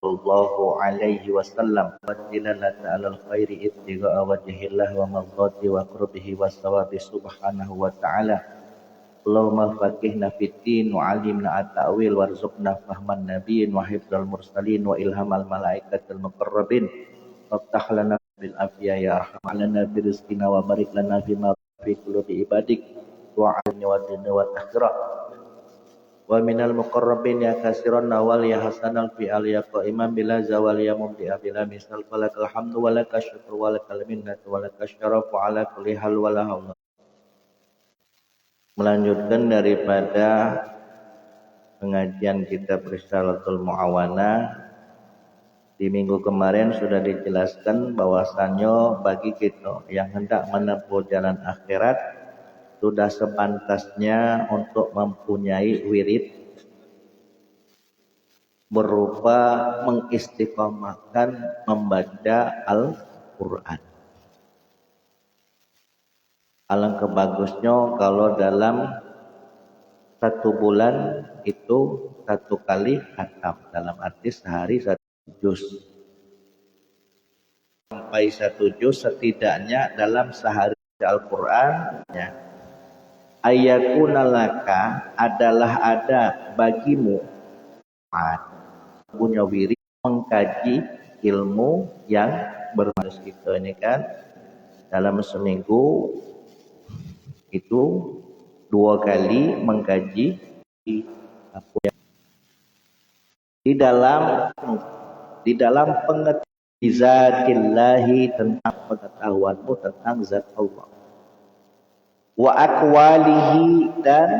sallallahu alaihi wasallam wa dilalata alal khairi ibtigha'a wajhillah wa mardati wa qurbihi wa sawabi subhanahu wa ta'ala. Allahumma faqihna fid din wa 'allimna at-ta'wil warzuqna fahman nabiyyin wa hifdzal mursalin wa ilhamal malaikatil muqarrabin. Waftah lana bil afiyah ya arhamar lana bi rizqina wa barik lana fima fi qulubi ibadik wa 'alni wa dinna wa akhirah. Wa minal muqarrabin ya kasiran nawal ya hasanal fi al ya qaiman bila zawal ya mumti'a bila misal falakal hamdu wa lakal syukru wa lakal minnatu wa lakal syarafu ala kulli hal wa la haula. Melanjutkan daripada pengajian kitab Risalatul Mu'awana. Di minggu kemarin sudah dijelaskan bahwasannya bagi kita yang hendak menempuh jalan akhirat sudah sepantasnya untuk mempunyai wirid berupa mengistiqomahkan membaca Al-Quran. Alangkah bagusnya kalau dalam satu bulan itu satu kali khatam, dalam arti sehari satu juz. Sampai satu juz setidaknya dalam sehari Al-Quran ya. Ayakuna laka adalah ada bagimu punya wirid mengkaji ilmu yang bermanfaat. Kita ini kan dalam seminggu itu 2 kali mengkaji di dalam pengetahuan zatillahi, tentang pengetahuanmu tentang zat Allah, wa aqwalihi, dan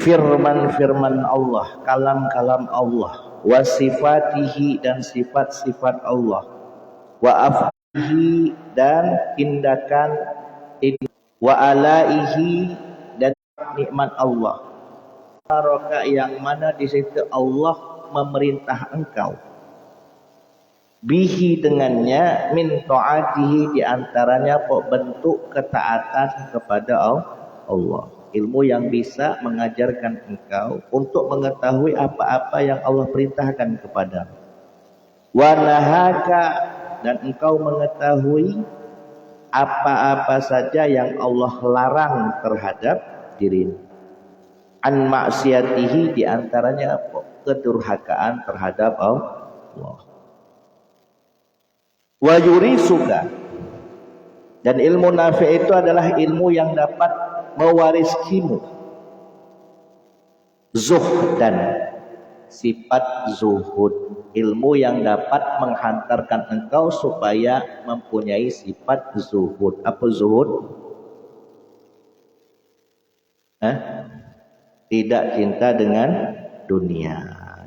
firman-firman Allah, kalam-kalam Allah, wa sifatihi, dan sifat-sifat Allah, wa afalihi, dan tindakan, wa alaihi, dan nikmat Allah, barokah yang mana di situ Allah memerintah engkau, bihi, dengannya, min ta'atihi, diantaranya bentuk ketaatan kepada Allah. Ilmu yang bisa mengajarkan engkau untuk mengetahui apa-apa yang Allah perintahkan kepada. Wa nahaka, dan engkau mengetahui apa-apa saja yang Allah larang terhadap dirimu. An maksiatihi, diantaranya kedurhakaan terhadap Allah. Wa yurisuka, dan ilmu nafi' itu adalah ilmu yang dapat mewariskimu zuhdan, sifat zuhud, ilmu yang dapat menghantarkan engkau supaya mempunyai sifat zuhud. Apa zuhud? Tidak cinta dengan dunia.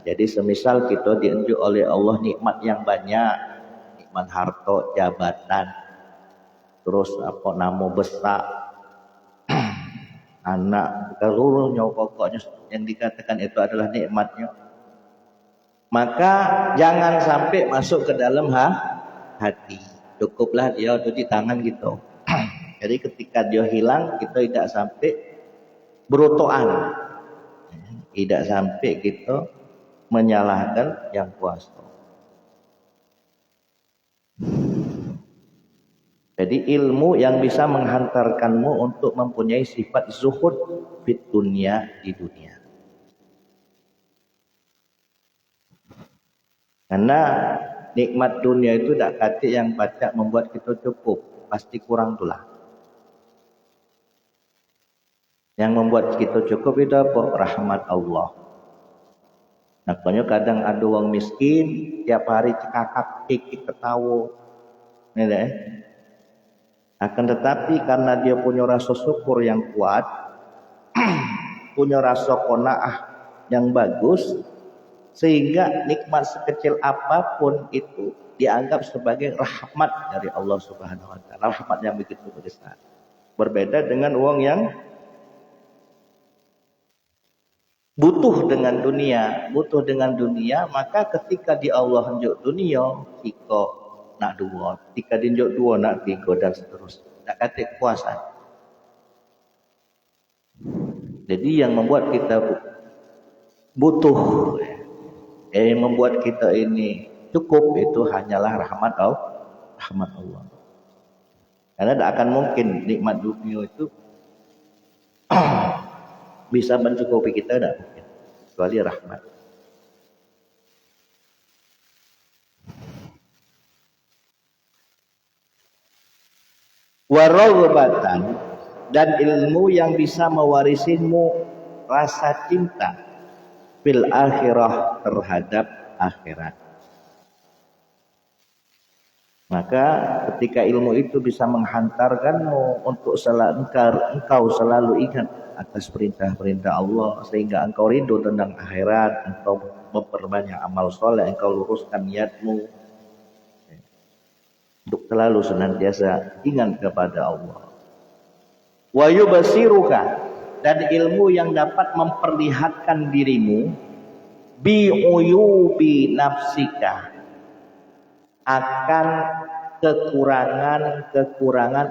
Jadi semisal kita diunjuk oleh Allah nikmat yang banyak, nikmat harta, jabatan, terus besar, anak, seluruhnya pokoknya yang dikatakan itu adalah nikmatnya, maka jangan sampai masuk ke dalam hati. Cukuplah dia cuci tangan gitu. Jadi ketika dia hilang, kita tidak sampai berutuan, tidak sampai kita menyalahkan yang kuasa. Jadi ilmu yang bisa menghantarkanmu untuk mempunyai sifat zuhud fit dunia, di dunia. Karena nikmat dunia itu tak kata yang baca membuat kita cukup, pasti kurang tulah. Yang membuat kita cukup itu apa? Rahmat Allah. Makanya kadang ada orang miskin tiap hari cekakak kikik ketawa. Akan tetapi karena dia punya rasa syukur yang kuat, punya rasa qanaah yang bagus, sehingga nikmat sekecil apapun itu dianggap sebagai rahmat dari Allah Subhanahu wa taala, rahmat yang begitu besar. Berbeda dengan orang yang butuh dengan dunia, maka ketika di Allah henjuk dunia, kita nak dua, ketika dinjuk dua nak tiga, dan seterusnya. Tak kata kuasa. Jadi yang membuat kita butuh Yang membuat kita ini cukup itu hanyalah rahmat Allah. Karena tidak akan mungkin nikmat dunia itu bisa mencukupi kita, tidak mungkin, kecuali rahmat. Waraghbatan, dan ilmu yang bisa mewarisimu rasa cinta fil akhirah, terhadap akhirat. Maka ketika ilmu itu bisa menghantarkanmu untuk engkau selalu ingat atas perintah-perintah Allah, sehingga engkau rindu tentang akhirat, engkau memperbanyak amal soleh, engkau luruskan niatmu untuk selalu senantiasa ingat kepada Allah. Wa yubasiruka, dan ilmu yang dapat memperlihatkan dirimu bi uyubi nafsika, akan kekurangan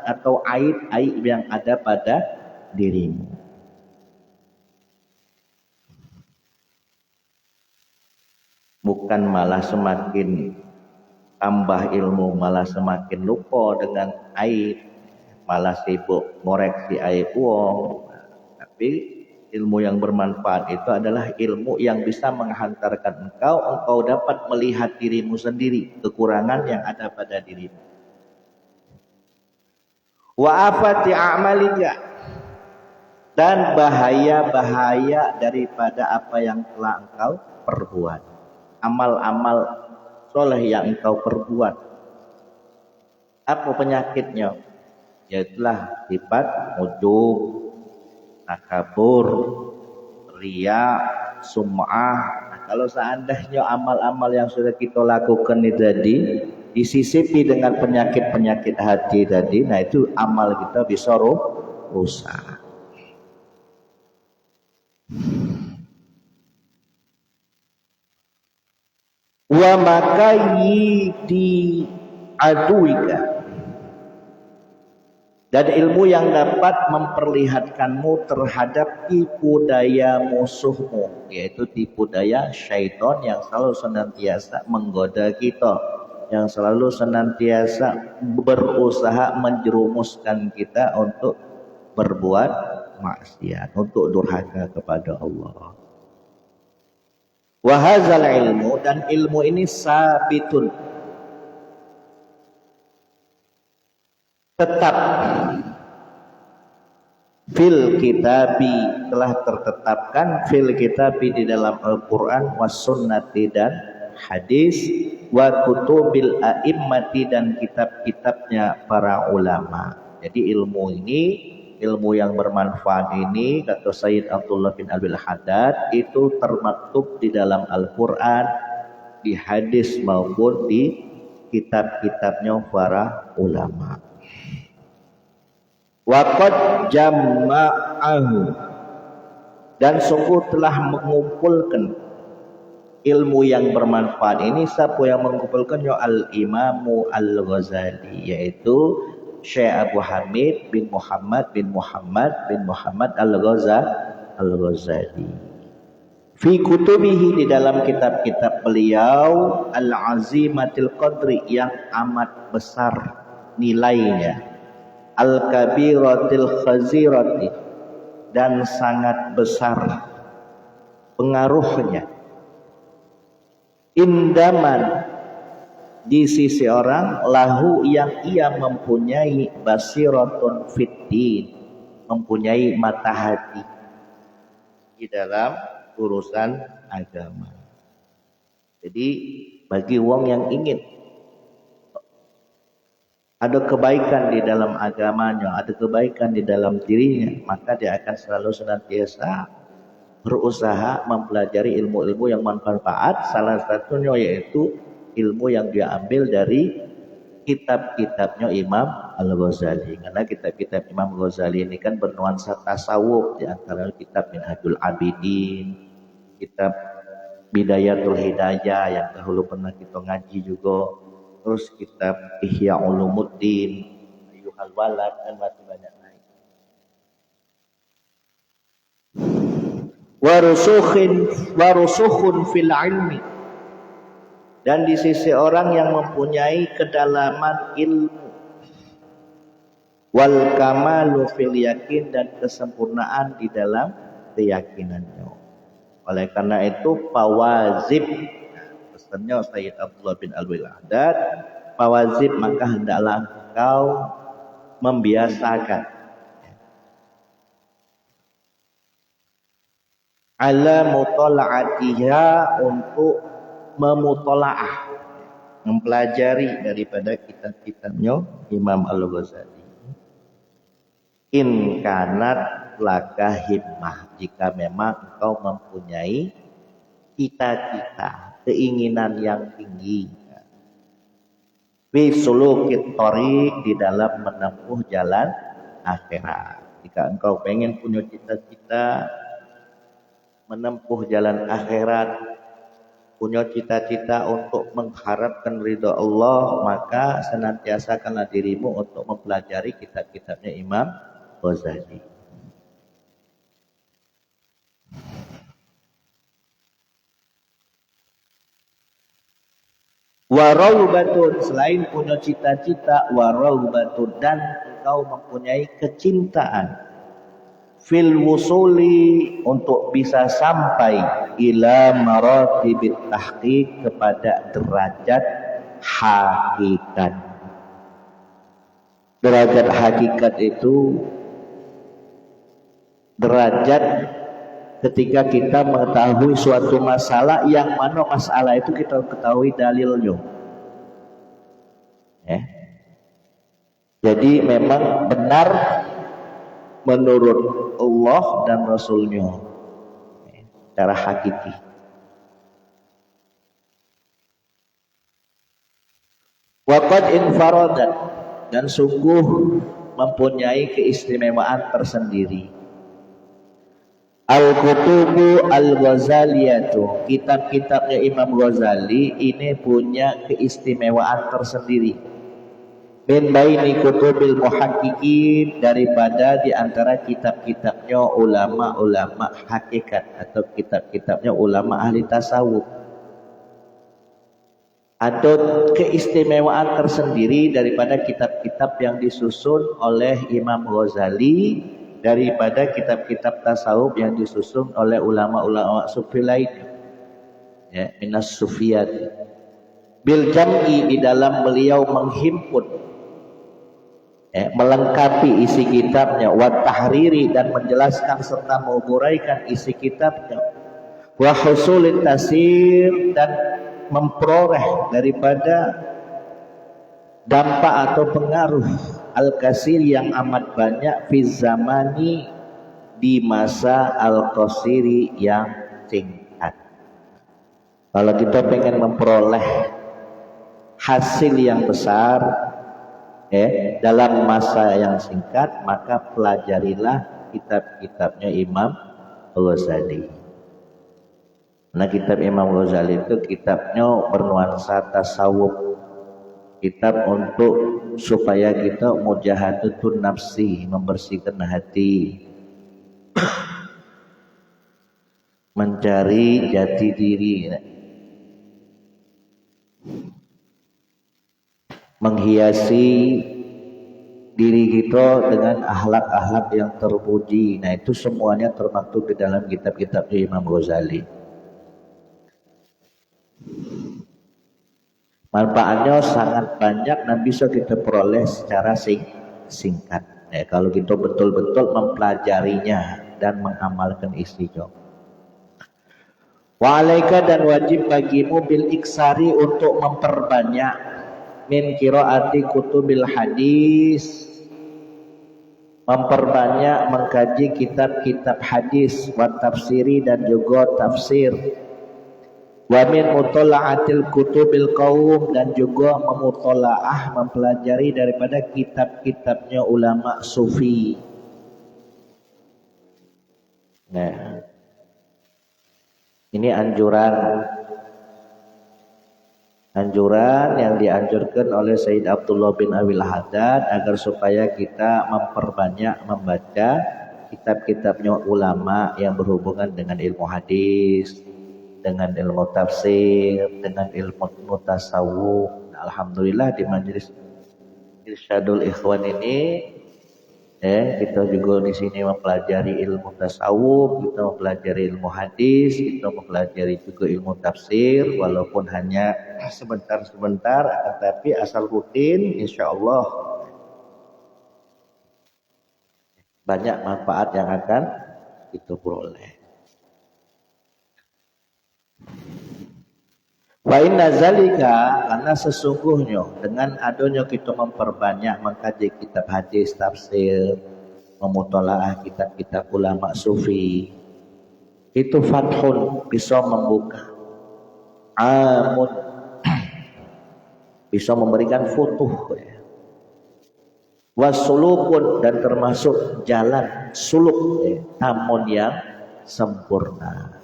atau aib-aib yang ada pada dirimu. Bukan malah semakin tambah ilmu malah semakin lupa dengan aib, malah sibuk ngoreksi aib wong. Tapi ilmu yang bermanfaat itu adalah ilmu yang bisa menghantarkan engkau dapat melihat dirimu sendiri, kekurangan yang ada pada dirimu. Wa afati a'malika, dan bahaya-bahaya daripada apa yang telah engkau perbuat. Amal-amal soleh yang engkau perbuat, apa penyakitnya? Yaitulah sifat ujub, takabur, riya, sum'ah. Nah, kalau seandainya amal-amal yang sudah kita lakukan itu tadi disisipi dengan penyakit-penyakit hati tadi, nah itu amal kita bisa rusak. Wa makayidi aduika, dan ilmu yang dapat memperlihatkanmu terhadap tipu daya musuhmu, yaitu tipu daya syaitan yang selalu senantiasa menggoda kita, yang selalu senantiasa berusaha menjerumuskan kita untuk berbuat maksiat, untuk durhaka kepada Allah. Wahazal ilmu, dan ilmu ini sabitun, tetap, fil kitabi, telah tertetapkan, fil kitabi, di dalam Al-Quran, was sunnati, dan hadis, wa kutubil a'immati, dan kitab-kitabnya para ulama. Jadi ilmu ini, ilmu yang bermanfaat ini, kata Sayyid Abdullah bin Abil Haddad, itu termaktub di dalam Al-Quran, di hadis maupun di kitab-kitabnya para ulama. Waqad jama'ahu, dan sungguh telah mengumpulkan ilmu yang bermanfaat ini. Siapa yang mengumpulkannya? Al-Imamu Al-Ghazali, yaitu Syekh Abu Hamid bin Muhammad bin Muhammad Al-Ghazali. Fi kutubihi, di dalam kitab-kitab beliau, Al-Azimatil Qadri, yang amat besar nilainya, Al-Kabiratil Khazirati, dan sangat besar pengaruhnya, indaman, di sisi orang, lahu, yang ia mempunyai basiratun fiddin, mempunyai mata hati di dalam urusan agama. Jadi bagi wong yang ingin ada kebaikan di dalam agamanya, ada kebaikan di dalam dirinya, maka dia akan selalu senantiasa berusaha mempelajari ilmu-ilmu yang bermanfaat. Salah satunya yaitu ilmu yang dia ambil dari kitab-kitabnya Imam Al-Ghazali. Karena kitab-kitab Imam Al-Ghazali ini kan bernuansa tasawuf, di antara kitab Minhajul Abidin, kitab Bidayatul Hidayah yang dahulu pernah kita ngaji juga, terus kitab Ihya Ulumuddin, Ayyuhal Walad, dan masih banyak lain. Warusukhun fil ilmi, dan di sisi orang yang mempunyai kedalaman ilmu, wal kamalu fil yakin, dan kesempurnaan di dalam keyakinannya. Oleh karena itu fawazib, pesannya Sayyid Abdullah bin Alwi-Al-Haddad, fawazib, maka hendaklah engkau membiasakan ala mutola'atiha, untuk memutola'ah, mempelajari daripada kitab-kitabnya Imam Al-Ghazali. In kanat laka himmah, jika memang engkau mempunyai cita-cita, keinginan yang tinggi, fi sulukit thoriq, di dalam menempuh jalan akhirat. Jika engkau pengen punya cita-cita menempuh jalan akhirat, punya cita-cita untuk mengharapkan ridha Allah, maka senantiasakanlah dirimu untuk mempelajari kitab-kitabnya Imam Ghazali. Waraubatun, selain punya cita-cita, waraubatun, dan engkau mempunyai kecintaan, fil wusuli, untuk bisa sampai ila maratibit tahqiq, kepada derajat hakikat. Derajat hakikat itu derajat ketika kita mengetahui suatu masalah, yang mana masalah itu kita ketahui dalilnya. Jadi memang benar menurut Allah dan Rasulnya secara hakiki. Waqad infaradat, dan sungguh mempunyai keistimewaan tersendiri, Al-Kutubu Al-Ghazaliyatu, kitab-kitabnya Imam Ghazali ini punya keistimewaan tersendiri. Min baini kutubil muhaqqiqin, daripada di antara kitab-kitabnya ulama-ulama hakikat atau kitab-kitabnya ulama ahli tasawuf. Ada keistimewaan tersendiri daripada kitab-kitab yang disusun oleh Imam Ghazali, daripada kitab-kitab tasawuf yang disusun oleh ulama-ulama sufi lainnya, ya, minas sufiyat. Bil jam'i, di dalam beliau menghimpun, melengkapi isi kitabnya, wa tahriri, dan menjelaskan serta menguraikan isi kitabnya, wa husulit tasir, dan memperoleh daripada dampak atau pengaruh al-kasir yang amat banyak, fi zamani, di masa al-qasiri yang singkat. Kalau kita pengen memperoleh hasil yang besar dalam masa yang singkat, maka pelajarilah kitab-kitabnya Imam Ghazali. Nah, kitab Imam Ghazali itu kitabnya bernuansa tasawuf, kitab untuk supaya kita mujahadatun nafsi, membersihkan hati, mencari jati diri, menghiasi diri kita dengan akhlak-akhlak yang terpuji. Nah, itu semuanya termaktub di dalam kitab-kitabnya Imam Ghazali. Manfaatnya sangat banyak dan bisa kita peroleh secara singkat. Kalau kita betul-betul mempelajarinya dan mengamalkan isinya. Wa alaika, dan wajib bagimu bil iksari, untuk memperbanyak min qiraati kutubil hadis, memperbanyak mengkaji kitab-kitab hadis, wa tafsiri, dan juga tafsir, wa min mutala'atil kutubil qaum, dan juga memutola'ah, mempelajari daripada kitab-kitabnya ulama sufi. Nah, ini anjuran yang dianjurkan oleh Sayyid Abdullah bin Alwi-Al-Haddad, agar supaya kita memperbanyak membaca kitab-kitabnya ulama yang berhubungan dengan ilmu hadis dengan ilmu tafsir, dengan ilmu tasawuf. Nah, alhamdulillah di majelis Irsyadul Ikhwan ini kita juga di sini mempelajari ilmu tasawuf, kita mempelajari ilmu hadis, kita mempelajari juga ilmu tafsir, walaupun hanya sebentar-sebentar, tetapi asal rutin, insya Allah banyak manfaat yang akan kita peroleh. Wa inna zalika, karena sesungguhnya dengan adanya kita memperbanyak mengkaji kitab hadis, tafsir, memutolaah kitab-kitab ulama sufi, itu fathun, bisa membuka, amun, bisa memberikan futuh, wasulukun, dan termasuk jalan suluk, tamun yang sempurna.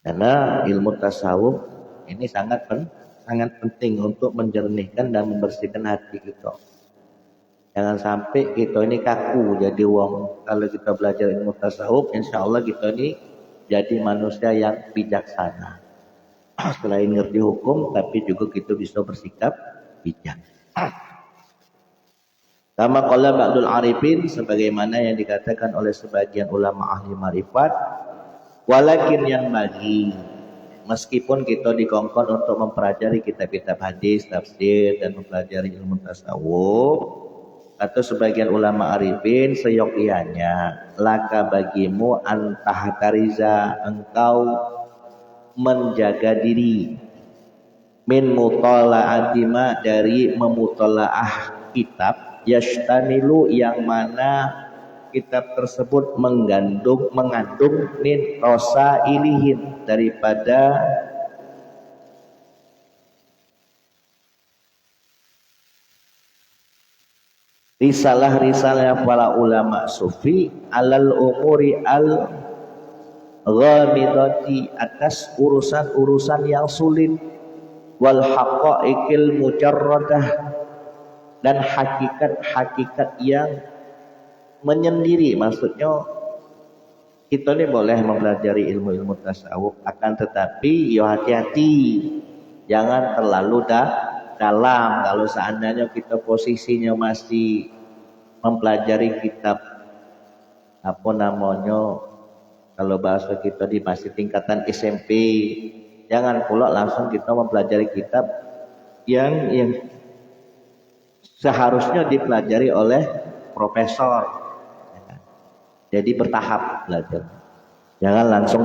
Karena ilmu tasawuf ini sangat penting untuk menjernihkan dan membersihkan hati kita. Jangan sampai kita ini kaku jadi wong. Kalau kita belajar ilmu tasawuf, insya Allah kita ini jadi manusia yang bijaksana. Selain ngerti hukum, tapi juga kita bisa bersikap bijak. Kama qala ba'dul arifin, sebagaimana yang dikatakan oleh sebagian ulama ahli marifat, walakin yang bagi, meskipun kita dikongkon untuk mempelajari kitab-kitab hadis, tafsir, dan mempelajari ilmu tasawuf, atau sebagian ulama arifin seyogyanya, laka bagimu antahkariza, engkau menjaga diri, min mutala'atima, dari memutola'ah kitab, yashtamilu, yang mana kitab tersebut mengandung min rosa ilihin, daripada risalah-risalah para ulama sufi alal umuri al ghamidati, atas urusan-urusan yang sulit, wal haqaiqil mujarradah, dan hakikat-hakikat yang menyendiri. Maksudnya kita ini boleh mempelajari ilmu-ilmu tasawuf, akan tetapi ya hati-hati, jangan terlalu dalam. Kalau seandainya kita posisinya masih mempelajari kitab kalau bahasa kita di masih tingkatan SMP, jangan pula langsung kita mempelajari kitab yang seharusnya dipelajari oleh profesor. Jadi bertahap belajar. Jangan langsung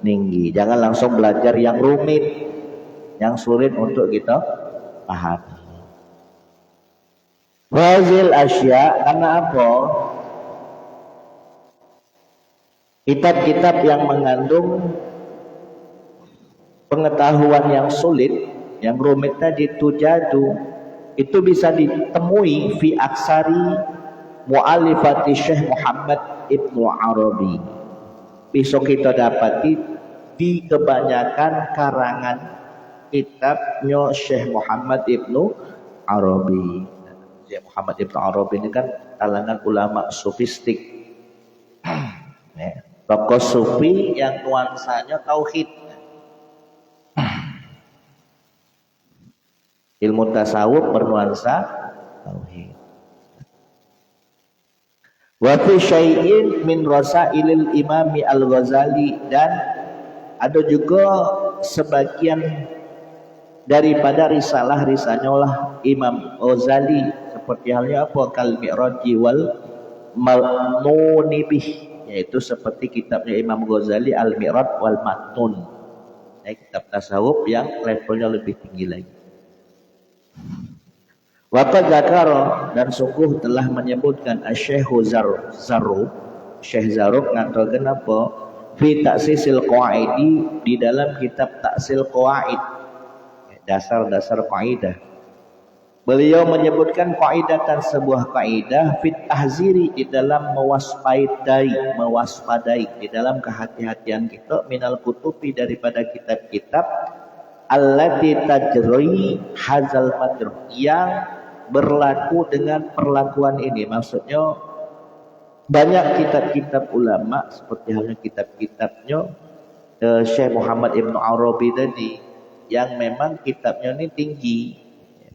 tinggi. Jangan langsung belajar yang rumit, yang sulit untuk kita pahami. Wazil asya, karena apa? Kitab-kitab yang mengandung pengetahuan yang sulit, yang rumit tadi, tujadu, itu bisa ditemui fi aksari mu'alifati Syekh Muhammad Ibnu Arabi. Bisa kita dapati di kebanyakan karangan kitabnya Syekh Muhammad Ibnu Arabi. Syekh Muhammad Ibnu Arabi ini kan kalangan ulama sufistik, tokoh sufi yang nuansanya tauhid. Ilmu tasawuf bernuansa tauhid. Wa fi syai'in min rasailil Imami Al-Ghazali, dan ada juga sebagian daripada risalah-risalahnya lah Imam Ghazali, seperti halnya apa, kal mi'raji wal mamnuni bih, yaitu seperti kitabnya Imam Ghazali Al-Mi'raj wal Matnun, kitab tasawuf yang levelnya lebih tinggi lagi. Waqad dzakara, dan sungguh telah menyebutkan Asy-Syaikh Zarruq ngatakan apa, fi ta'sisil qawaidi, di dalam kitab Ta'sil Qawaid, dasar-dasar kaidah. Beliau menyebutkan qaidatan, sebuah kaidah, fit tahziri, di dalam mewaspadai, di dalam kehati-hatian kita, minal kutubi, daripada kitab-kitab, allati tajri hazal majr, yang berlaku dengan perlakuan ini. Maksudnya Banyak kitab-kitab ulama seperti halnya kitab-kitabnya Syekh Muhammad Ibn Arabi tadi yang memang kitabnya ini tinggi,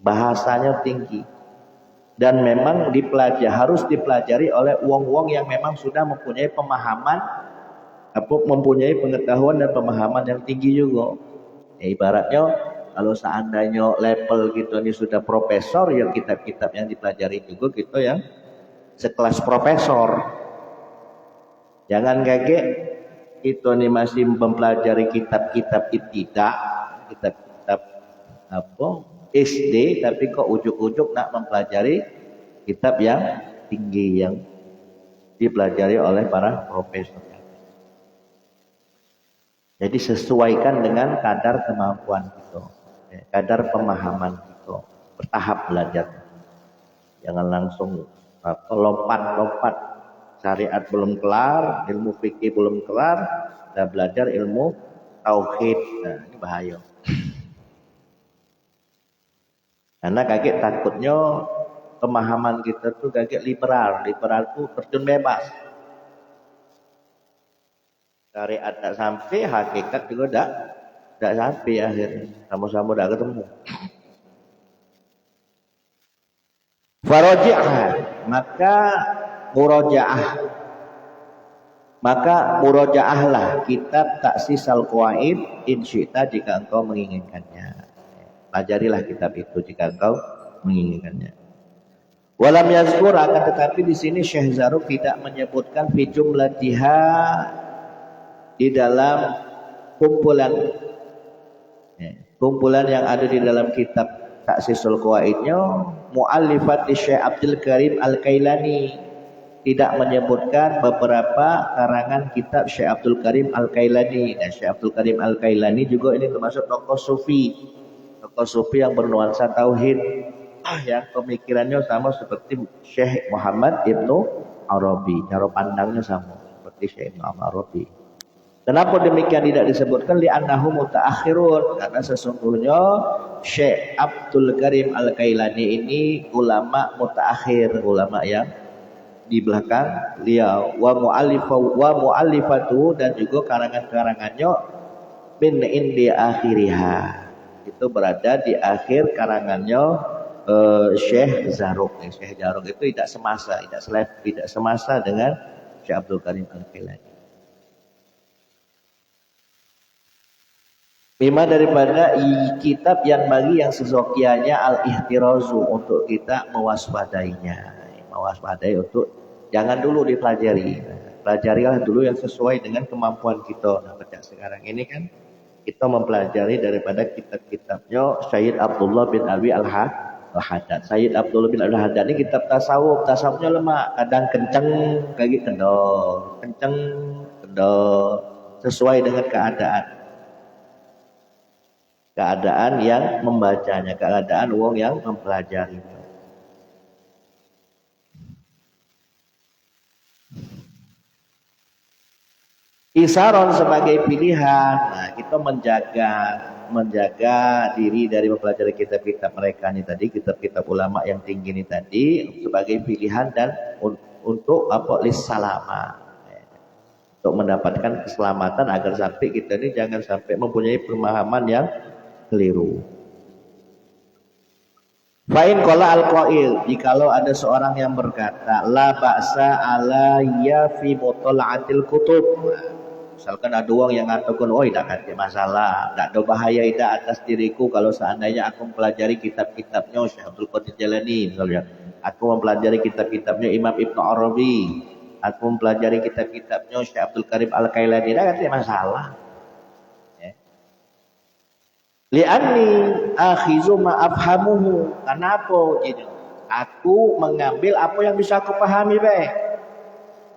bahasanya tinggi, dan memang harus dipelajari oleh wong-wong yang memang sudah mempunyai pemahaman, mempunyai pengetahuan dan pemahaman yang tinggi juga. Ibaratnya kalau seandainya level gitu ini sudah profesor, ya kitab-kitab yang dipelajari juga gitu yang sekelas profesor. Jangan kaget itu nih masih mempelajari kitab-kitab ibtidah, kitab-kitab SD, tapi kok ujuk-ujuk nak mempelajari kitab yang tinggi yang dipelajari oleh para profesor. Jadi sesuaikan dengan kadar kemampuan kita, kadar pemahaman kita, bertahap belajar. Jangan langsung lompat-lompat, syariat belum kelar, ilmu fikih belum kelar, dan belajar ilmu tauhid. Nah, ini bahaya. Karena kaget takutnya pemahaman kita tuh kaget liberal tuh terjun bebas. Syariat tak sampai, hakikat juga tak sampai akhirnya. Sama-sama tak ketemu. Faraji'ah, maka murojaahlah kitab Taksis Al-Qawaid insyita jika engkau menginginkannya. Pelajarilah kitab itu jika engkau menginginkannya. Walam yazkur, akan tetapi di sini Syekh Zarruq tidak menyebutkan fi jumlatiha, di dalam kumpulan yang ada di dalam kitab Taksisul Qawaidnya, muallifat di Syekh Abdul Karim Al-Kailani, tidak menyebutkan beberapa karangan kitab Syekh Abdul Karim Al-Kailani. Dan Syekh Abdul Karim Al-Kailani juga ini termasuk tokoh sufi yang bernuansa tauhid, yang pemikirannya sama seperti Syekh Muhammad Ibnu Arabi, cara pandangnya sama seperti Syekh Ibnu Arabi. Kenapa demikian tidak disebutkan? Li'annahu mutaakhirun, karena sesungguhnya Syekh Abdul Karim Al-Kailani ini ulama mutaakhir, ulama yang di belakang beliau. Wa mu'allifatu, dan juga karangan-karangannya min indi akhiriha, itu berada di akhir karangannya Syekh Zarruq. Syekh Zarruq itu tidak semasa dengan Syekh Abdul Karim Al-Kailani. Mima daripada kitab yang bagi yang sezokianya al-ihtirazu, untuk kita mewaspadainya, mewaspadai untuk jangan dulu dipelajari. Pelajarilah dulu yang sesuai dengan kemampuan kita. Nah, pada sekarang ini kan kita mempelajari daripada kitab-kitabnya Syed Abdullah bin Abi Al-Haddad. Syed Abdullah bin Abi Al-Haddad ini kitab tasawufnya lemah, kadang kenceng, kayak kendor, kenceng, kendor, sesuai dengan keadaan yang membacanya, keadaan wong yang mempelajari. Isaron sebagai pilihan. Nah, kita menjaga diri dari mempelajari kitab-kitab mereka ini tadi, kitab-kitab ulama yang tinggi ini tadi, sebagai pilihan dan untuk lissalama, untuk mendapatkan keselamatan, agar sampai kita ini jangan sampai mempunyai pemahaman yang keliru. Fa'in qala al-qail, jikalau ada seorang yang berkata la ba'sa alayya fi mutala'atil kutub, misalkan ada orang yang mengatakan, oh tidak ada masalah, tidak ada bahaya tidak atas diriku kalau seandainya aku mempelajari kitab-kitabnya Syekh Abdul Qadir Jalani, misalnya aku mempelajari kitab-kitabnya Imam Ibnu Arabi, aku mempelajari kitab-kitabnya Syekh Abdul Karim Al-Kailani, tidak ada masalah. Li'anni akhizu ma'afhamuhu, kenapa gitu? Aku mengambil apa yang bisa aku pahami baik.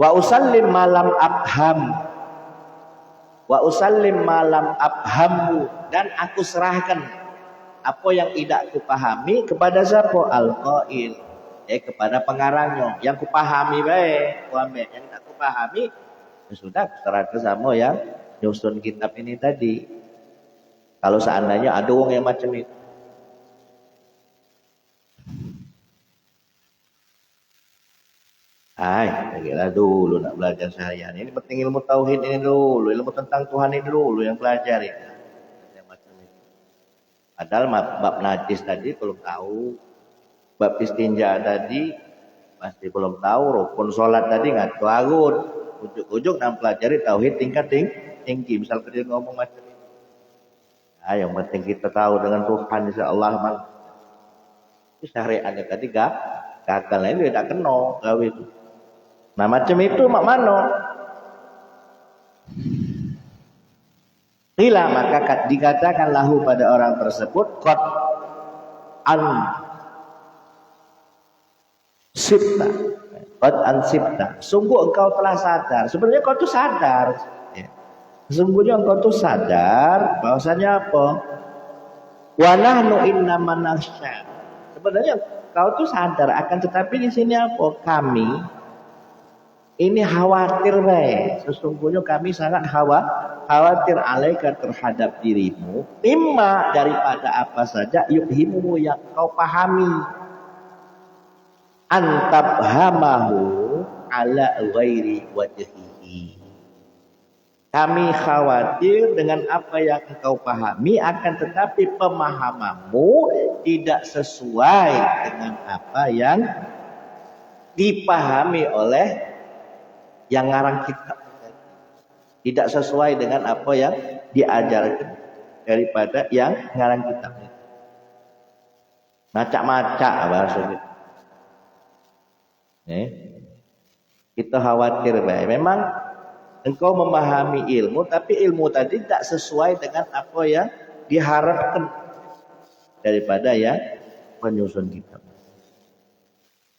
Wa usallim malam abhammu, dan aku serahkan apa yang tidak aku pahami kepada siapa? Al-qail, kepada pengarangnya. Yang aku pahami baik, yang tidak aku pahami, ya sudah aku serahkan sama yang nyusun kitab ini tadi. Kalau seandainya ada orang yang macam itu. Kira dulu nak belajar seharian. Ini penting ilmu tauhid ini dulu, ilmu tentang Tuhan ini dulu yang pelajari. Yang macam itu. Padahal bab najis tadi belum tahu, bab istinja tadi masih belum tahu, rukun sholat tadi nggak tahu. Ujuk-ujuk dan pelajari tauhid tingkat tinggi. Misal dia ngomong macam ini. Yang penting kita tahu dengan Tuhan insya Allah mang. Itu syariatnya tadi gagal ini tidak kena gawe itu. Nah macam itu mak mano. Qila maka dikatakan lahu pada orang tersebut qad an sibta. Qad an sibta. Sungguh engkau telah sadar. Sebenarnya kau tuh sadar. Ya. Sesungguhnya engkau tuh sadar bahwasanya apa? Wa nahnu innama nakhsha. Sebenarnya kau tuh sadar akan tetapi di sini apa? Kami ini khawatir baik. Sesungguhnya kami sangat khawatir alaika terhadap dirimu. Mimma daripada apa saja yubhimu yang kau pahami. Antabhamahu ala ghairi wajhihi. Kami khawatir dengan apa yang engkau pahami akan tetapi pemahamanmu tidak sesuai dengan apa yang dipahami oleh yang ngarang kitab, tidak sesuai dengan apa yang diajarkan daripada yang ngarang kitabnya. Macak-macak bahasanya. Kita khawatir baik. Memang engkau memahami ilmu, tapi ilmu tadi tidak sesuai dengan apa yang diharapkan daripada yang penyusun kitab.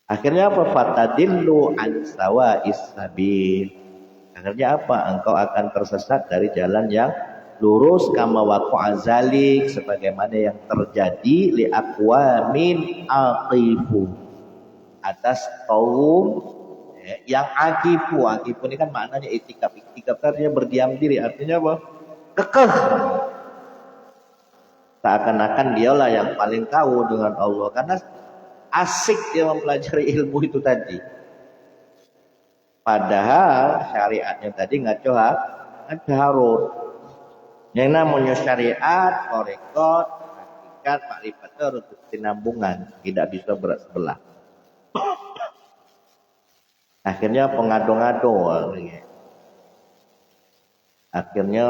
Akhirnya apa? Fatadillu an sawa'is sabil. Akhirnya apa? Engkau akan tersesat dari jalan yang lurus kama waqa'a zalik sebagaimana yang terjadi li aqwamin aqifu atas kaum yang aqifu. Aqifu ini kan maknanya itikaf. Itikaf artinya berdiam diri. Artinya apa? Kekeh. Seakan-akan dialah yang paling tahu dengan Allah karena asik dia mempelajari ilmu itu tadi. Padahal syariatnya tadi ngaco harus. Yang namanya syariat, korekot, hakikat, makrifat itu harus bersinambungan, tidak bisa berat sebelah. Akhirnya pengado-ngado, akhirnya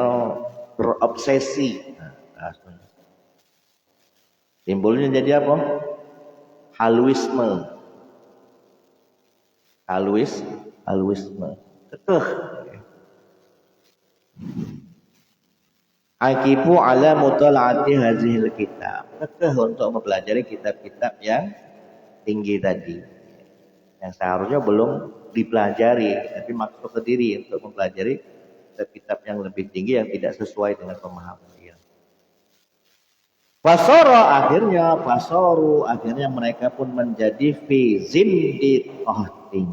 terobsesi. Timbulnya jadi apa? Halwisme. Akibu ala mutalaati hazihil kitab. Kekeh untuk mempelajari kitab-kitab yang tinggi tadi. Yang seharusnya belum dipelajari, tapi maksud ke diri untuk mempelajari kitab-kitab yang lebih tinggi yang tidak sesuai dengan pemahaman dia. Fasoru akhirnya mereka pun menjadi fi zindiqatin.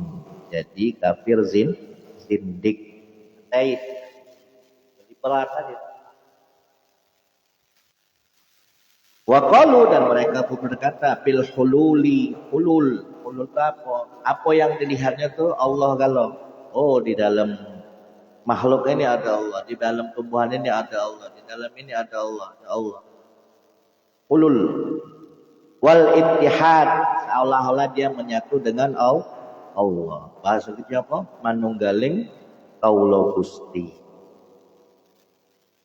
Jadi kafir zindik. Jadi pelatan itu. Wa qalu dan mereka pun berkata bil hulul itu apa? Apa yang dilihatnya tuh Allah kalau. Oh, di dalam makhluk ini ada Allah, di dalam tumbuhan ini ada Allah, di dalam ini ada Allah. Hulul wal ittihad seolah-olah dia menyatu dengan Allah. Bahasa kita apa? Manunggaling kaula Gusti.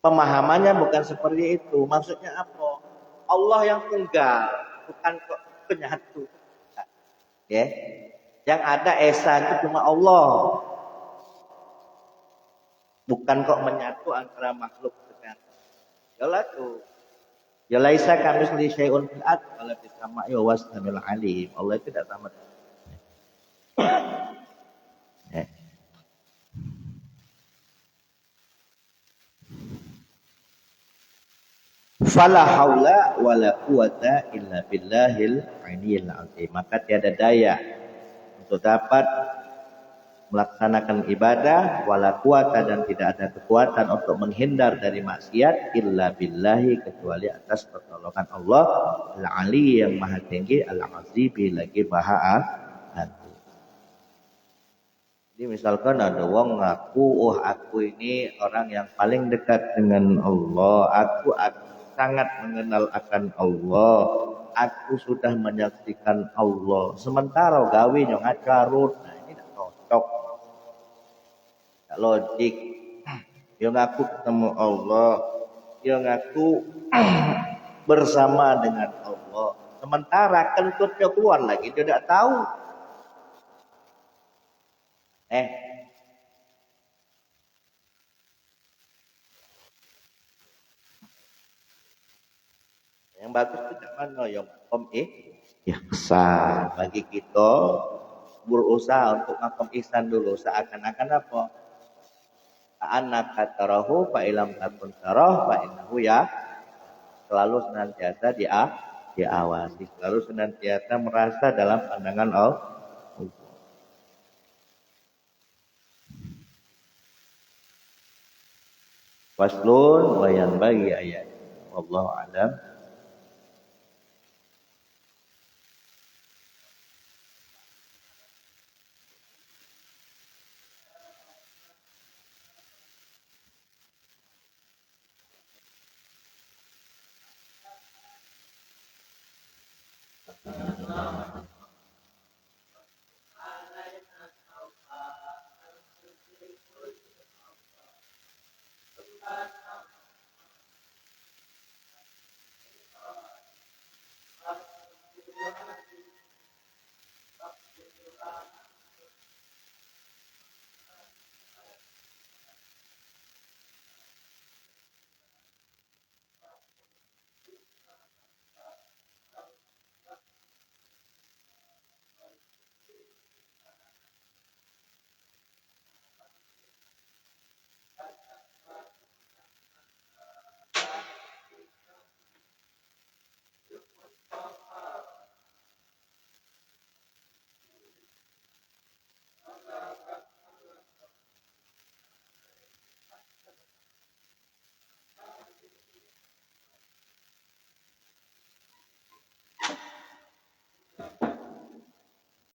Pemahamannya bukan seperti itu. Maksudnya apa? Allah yang tunggal, bukan kok penyatu. Ya. Yang ada esa itu cuma Allah. Bukan kok menyatu antara makhluk dengan Allah tuh. Ya laisa kamitsli syai'un fil ard wala fis sama'i wa huwas samiul alim. Allah itu tidak sama. Fala haula wala quwata illa billahil aliyyil azim. Maka tiada daya untuk dapat melaksanakan ibadah wala quwata dan tidak ada kekuatan untuk menghindar dari maksiat illa billahi kecuali atas pertolongan Allah al-ali yang maha tinggi al-azim lagi maha agung. Jadi misalkan ada wong ngaku, oh aku ini orang yang paling dekat dengan Allah, aku sangat mengenal akan Allah, aku sudah menyaksikan Allah. Sementara gawe nyong acarut, nah ini tidak cocok, tidak logik. Yang aku ketemu Allah, yang aku bersama dengan Allah. Sementara kentutnya keluar lagi, dia tidak tahu. Yang bagus tidak mana yang makom ihsan. Bagi kita berusaha untuk makom ihsan dulu. Seakan-akan apa? Anak tarahu fa ilam takun tarah fa innahu ya, selalu senantiasa diawasi, selalu senantiasa merasa dalam pandangan Allah. Faslun wa yanbaghi ayat. Wallahu a'lam.